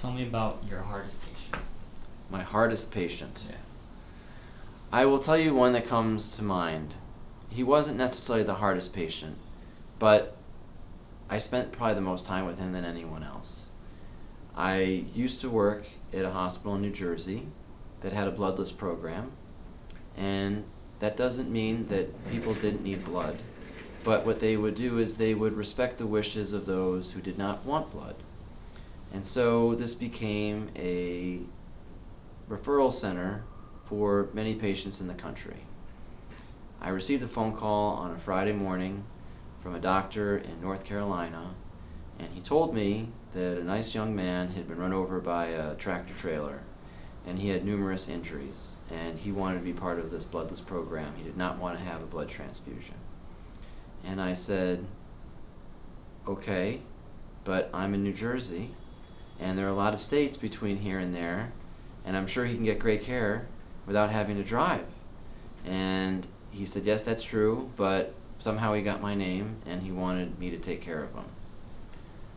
Tell me about your hardest patient. My hardest patient. Yeah. I will tell you one that comes to mind. He wasn't necessarily the hardest patient, but I spent probably the most time with him than anyone else. I used to work at a hospital in New Jersey that had a bloodless program, and that doesn't mean that people didn't need blood, but what they would do is they would respect the wishes of those who did not want blood. And so this became a referral center for many patients in the country. I received a phone call on a Friday morning from a doctor in North Carolina, and he told me that a nice young man had been run over by a tractor trailer, and he had numerous injuries, and he wanted to be part of this bloodless program. He did not want to have a blood transfusion. And I said, okay, but I'm in New Jersey, and there are a lot of states between here and there, and I'm sure he can get great care without having to drive. And he said, yes, that's true, but somehow he got my name, and he wanted me to take care of him.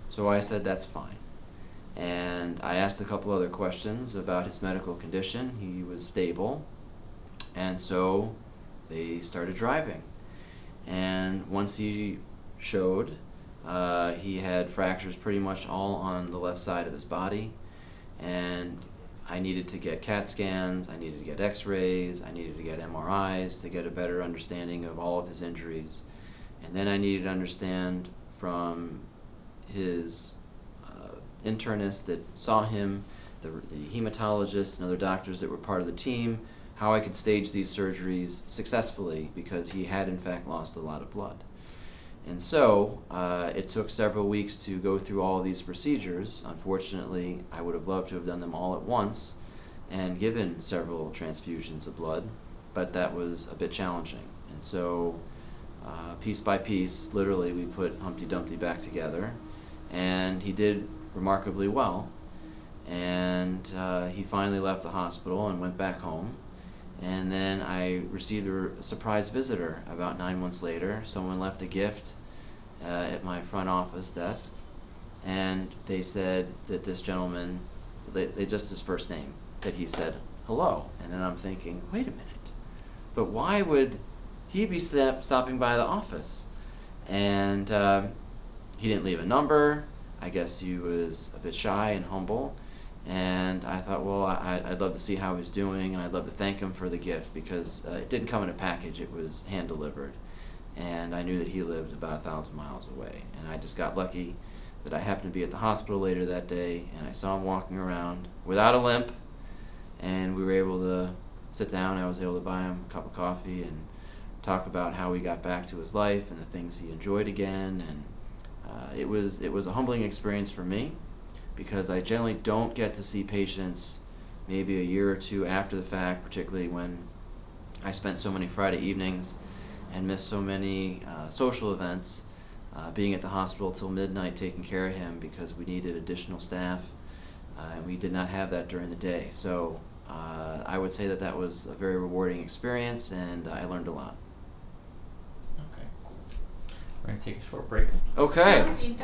So I said, that's fine. And I asked a couple other questions about his medical condition. He was stable, and so they started driving. And once he showed, he had fractures pretty much all on the left side of his body, and I needed to get CAT scans, I needed to get x-rays, I needed to get MRIs to get a better understanding of all of his injuries. And then I needed to understand from his internist that saw him, the hematologist and other doctors that were part of the team, how I could stage these surgeries successfully, because he had in fact lost a lot of blood. And so it took several weeks to go through all of these procedures. Unfortunately, I would have loved to have done them all at once and given several transfusions of blood, but that was a bit challenging. And so piece by piece, literally, we put Humpty Dumpty back together, and he did remarkably well. And he finally left the hospital and went back home. And then I received a surprise visitor about 9 months later. Someone left a gift at my front office desk, and they said that this gentleman, they just his first name, that he said hello. And then I'm thinking, wait a minute, but why would he be stopping by the office? And he didn't leave a number. I guess he was a bit shy and humble. And I thought, well, I'd love to see how he's doing, and I'd love to thank him for the gift, because it didn't come in a package, it was hand-delivered. And I knew that he lived about 1,000 miles away. And I just got lucky that I happened to be at the hospital later that day, and I saw him walking around without a limp, and we were able to sit down. I was able to buy him a cup of coffee and talk about how he got back to his life and the things he enjoyed again. And it was a humbling experience for me, because I generally don't get to see patients maybe a year or two after the fact, particularly when I spent so many Friday evenings and missed so many social events, being at the hospital till midnight taking care of him because we needed additional staff, and we did not have that during the day. So I would say that was a very rewarding experience, and I learned a lot. Okay, cool. We're going to take a short break. Okay.